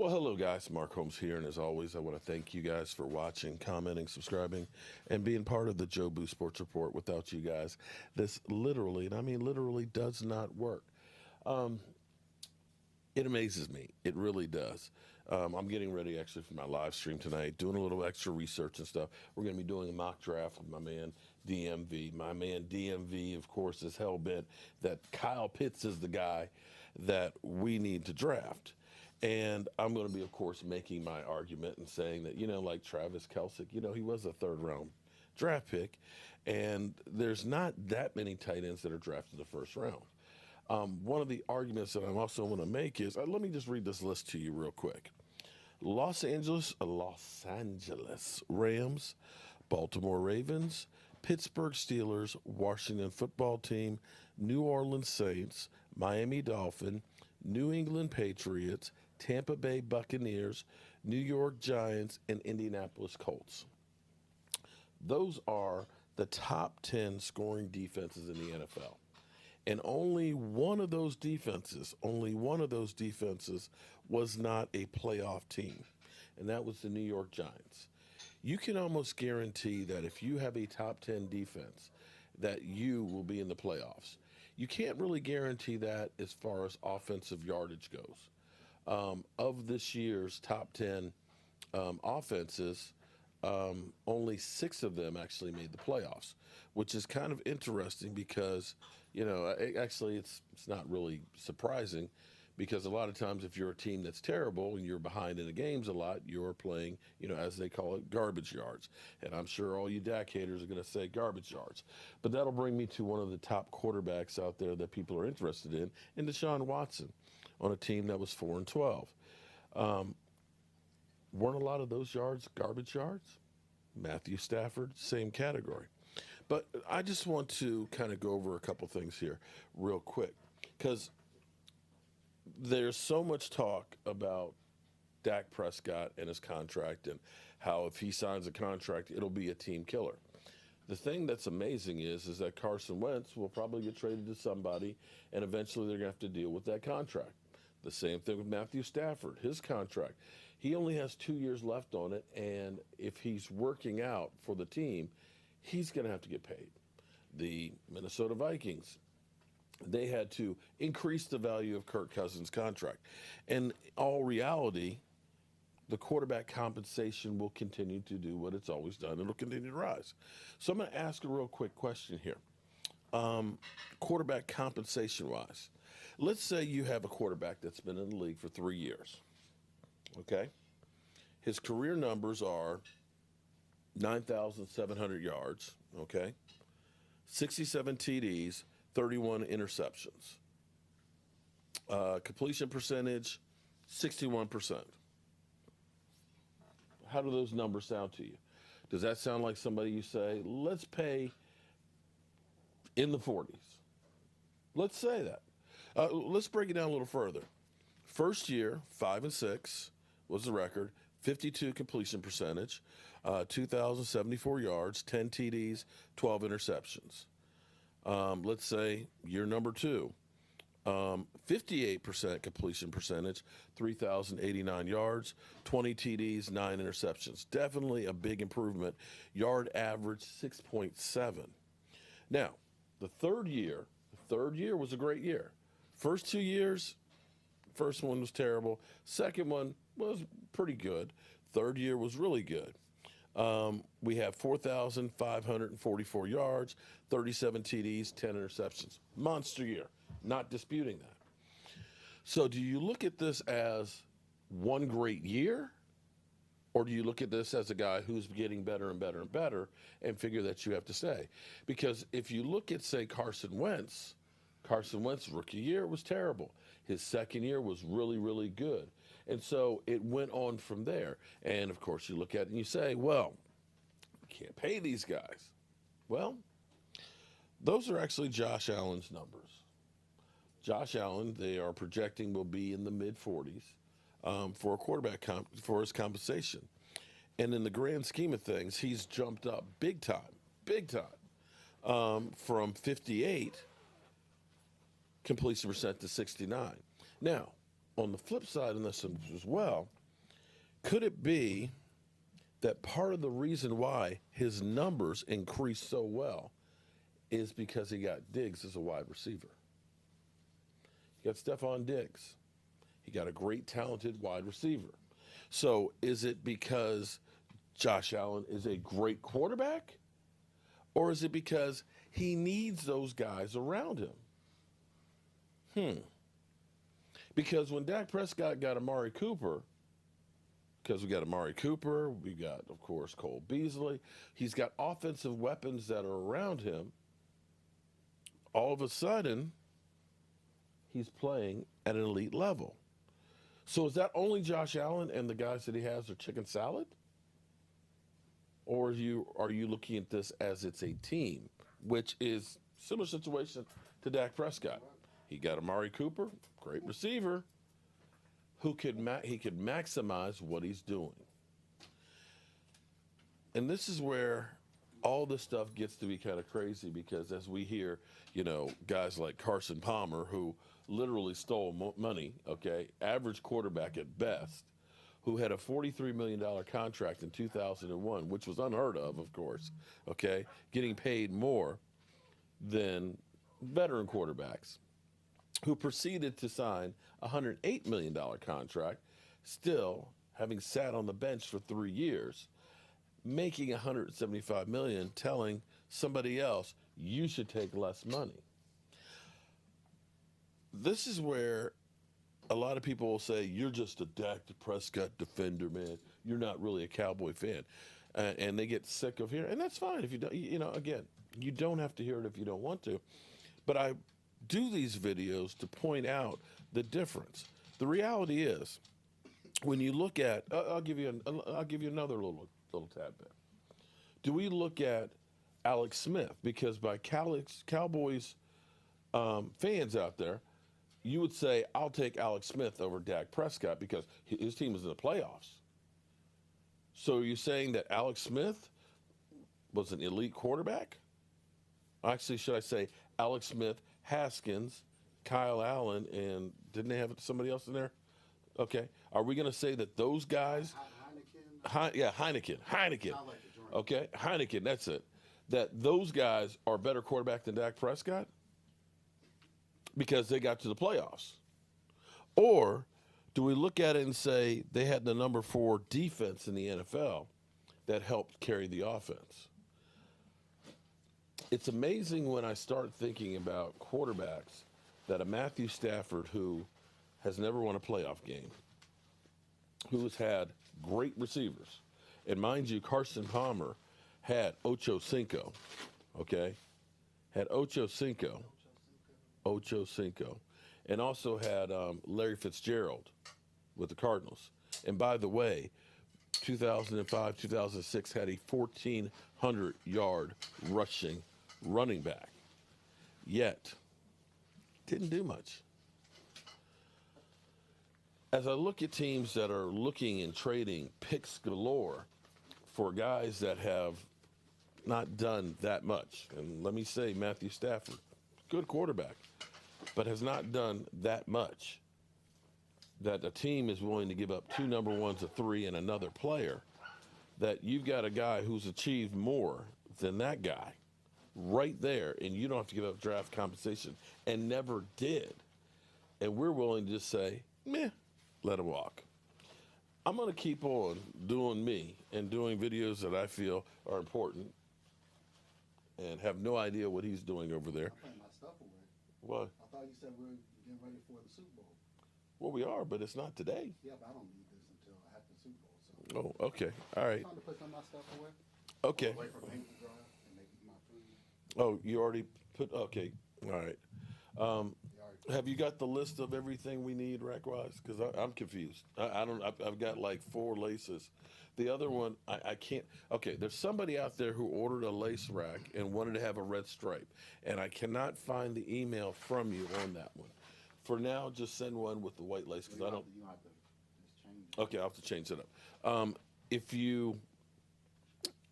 Well, hello, guys. Mark Holmes here, and as always, I want to thank you guys for watching, commenting, subscribing, and being part of the Joe Boo Sports Report. Without you guys, this literally, and I mean literally, does not work. Um, it amazes me. It really does. I'm getting ready actually for my live stream tonight, doing a little extra research and stuff. We're going to be doing a mock draft with my man DMV. My man DMV, of course, is hell bent that Kyle Pitts is the guy that we need to draft. And I'm going to be, of course, making my argument and saying that, like Travis Kelce, he was a third round draft pick. And there's not that many tight ends that are drafted in the first round. One of the arguments that I'm also going to make is let me just read this list to you real quick. Los Angeles Rams, Baltimore Ravens, Pittsburgh Steelers, Washington Football Team, New Orleans Saints, Miami Dolphins, New England Patriots, Tampa Bay Buccaneers, New York Giants, and Indianapolis Colts. Those are the top 10 scoring defenses in the NFL. And only one of those defenses was not a playoff team, and that was the New York Giants. You can almost guarantee that if you have a top 10 defense, that you will be in the playoffs. You can't really guarantee that as far as offensive yardage goes. Of this year's top 10 offenses, only 6 of them actually made the playoffs, which is kind of interesting because, actually it's not really surprising because a lot of times if you're a team that's terrible and you're behind in the games a lot, you're playing, as they call it, garbage yards. And I'm sure all you Dak haters are going to say garbage yards. But that'll bring me to one of the top quarterbacks out there that people are interested in Deshaun Watson on a team that was 4-12. Weren't a lot of those yards garbage yards? Matthew Stafford, same category. But I just want to kind of go over a couple things here real quick because there's so much talk about Dak Prescott and his contract and how if he signs a contract, it'll be a team killer. The thing that's amazing is that Carson Wentz will probably get traded to somebody, and eventually they're going to have to deal with that contract. The same thing with Matthew Stafford, his contract. He only has 2 years left on it, and if he's working out for the team, he's going to have to get paid. The Minnesota Vikings, they had to increase the value of Kirk Cousins' contract. In all reality, the quarterback compensation will continue to do what it's always done. It'll continue to rise. So I'm going to ask a real quick question here. Quarterback compensation-wise, let's say you have a quarterback that's been in the league for 3 years, okay? His career numbers are 9,700 yards, okay? 67 TDs, 31 interceptions. Completion percentage, 61%. How do those numbers sound to you? Does that sound like somebody you say, let's pay in the 40s? Let's say that. Let's break it down a little further. First year, 5-6 was the record, 52 completion percentage, 2,074 yards, 10 TDs, 12 interceptions. Let's say year number 2, 58% completion percentage, 3,089 yards, 20 TDs, 9 interceptions. Definitely a big improvement. Yard average 6.7. Now, the third year was a great year. First 2 years, first one was terrible. Second one was pretty good. Third year was really good. We have 4,544 yards, 37 TDs, 10 interceptions. Monster year. Not disputing that. So do you look at this as one great year? Or do you look at this as a guy who's getting better and better and better and figure that you have to stay? Because if you look at, say, Carson Wentz's rookie year was terrible. His second year was really, really good. And so it went on from there. And, of course, you look at it and you say, well, we can't pay these guys. Well, those are actually Josh Allen's numbers. Josh Allen, they are projecting, will be in the mid-40s for a quarterback for his compensation. And in the grand scheme of things, he's jumped up big time, from 58 completion percent to 69. Now, on the flip side in this as well, could it be that part of the reason why his numbers increased so well is because he got Diggs as a wide receiver? He got Stephon Diggs. He got a great, talented wide receiver. So is it because Josh Allen is a great quarterback? Or is it because he needs those guys around him? Because when Dak Prescott got Amari Cooper, because we got Amari Cooper, we got, of course, Cole Beasley, he's got offensive weapons that are around him. All of a sudden, he's playing at an elite level. So is that only Josh Allen and the guys that he has are chicken salad? Or are you looking at this as it's a team, which is similar situation to Dak Prescott? He got Amari Cooper, great receiver, who he could maximize what he's doing. And this is where all this stuff gets to be kind of crazy, because as we hear, guys like Carson Palmer, who literally stole money, okay, average quarterback at best, who had a $43 million contract in 2001, which was unheard of course, okay, getting paid more than veteran quarterbacks, who proceeded to sign a $108 million contract, still having sat on the bench for 3 years, making $175 million, telling somebody else, you should take less money. This is where a lot of people will say, you're just a Dak Prescott defender, man. You're not really a Cowboy fan. And they get sick of hearing, and that's fine if you don't, again, you don't have to hear it if you don't want to. But I do these videos to point out the difference. The reality is, when you look at, I'll give you another little tad bit. Do we look at Alex Smith? Because by Cowboys fans out there, you would say, I'll take Alex Smith over Dak Prescott because his team is in the playoffs. So are you saying that Alex Smith was an elite quarterback? Actually, should I say Alex Smith, Haskins, Kyle Allen, and didn't they have somebody else in there? Okay. Are we going to say that those guys? Heineken. Okay, Heineken, that's it. That those guys are better quarterback than Dak Prescott? Because they got to the playoffs? Or do we look at it and say they had the number 4 defense in the NFL that helped carry the offense? It's amazing when I start thinking about quarterbacks that a Matthew Stafford, who has never won a playoff game, who has had great receivers, and mind you, Carson Palmer had Ocho Cinco, okay? Had Ocho Cinco, and also had Larry Fitzgerald with the Cardinals. And by the way, 2005, 2006 had a 1,400-yard rushing running back. Yet, didn't do much. As I look at teams that are looking and trading picks galore for guys that have not done that much, and let me say Matthew Stafford, good quarterback, but has not done that much, that a team is willing to give up 2 number 1s, a 3, and another player, that you've got a guy who's achieved more than that guy right there, and you don't have to give up draft compensation, and never did. And we're willing to just say, meh, let him walk. I'm going to keep on doing me and doing videos that I feel are important, and have no idea what he's doing over there. I'm putting my stuff away. What? I thought you said we were getting ready for the Super Bowl. Well, we are, but it's not today. Yeah, but I don't need this until after the Super Bowl. So Oh, okay. All right. I'm trying to put some of my stuff away. Okay. Away from ink to dry and make my food. Oh, you already put, okay. All right. You already- Have you got the list of everything we need rack-wise? Because I'm confused. I've got like 4 laces. The other one, I can't. Okay, there's somebody out there who ordered a lace rack and wanted to have a red stripe, and I cannot find the email from you on that one. For now, just send one with the white lace, because I don't. You have to just change it. Okay, I'll have to change it up. If you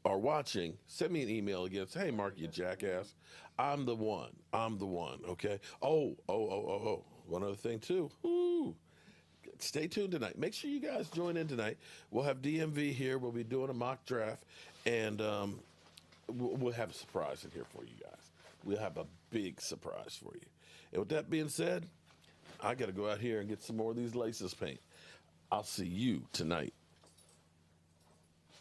are watching, send me an email again. Say, hey, Mark, you jackass. I'm the one, okay? Oh. One other thing, too. Ooh. stay tuned tonight. Make sure you guys join in tonight. We'll have DMV here. We'll be doing a mock draft, and we'll have a surprise in here for you guys. We'll have a big surprise for you. And with that being said, I got to go out here and get some more of these laces paint. I'll see you tonight.